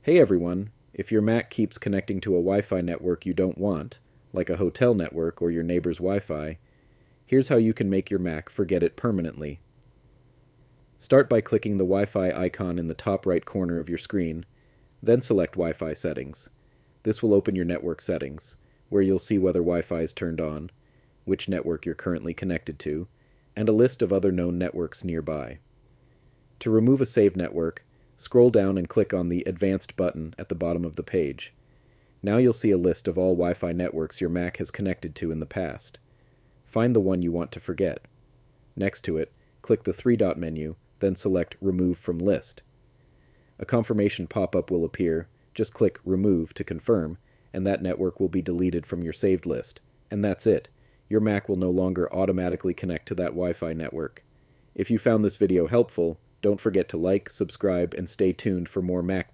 Hey everyone, if your Mac keeps connecting to a Wi-Fi network you don't want, like a hotel network or your neighbor's Wi-Fi, here's how you can make your Mac forget it permanently. Start by clicking the Wi-Fi icon in the top right corner of your screen, then select Wi-Fi settings. This will open your network settings, where you'll see whether Wi-Fi is turned on, which network you're currently connected to, and a list of other known networks nearby. To remove a saved network, scroll down and click on the Advanced button at the bottom of the page. Now you'll see a list of all Wi-Fi networks your Mac has connected to in the past. Find the one you want to forget. Next to it, click the three-dot menu, then select Remove from List. A confirmation pop-up will appear. Just click Remove to confirm, and that network will be deleted from your saved list. And that's it. Your Mac will no longer automatically connect to that Wi-Fi network. If you found this video helpful, don't forget to like, subscribe, and stay tuned for more Mac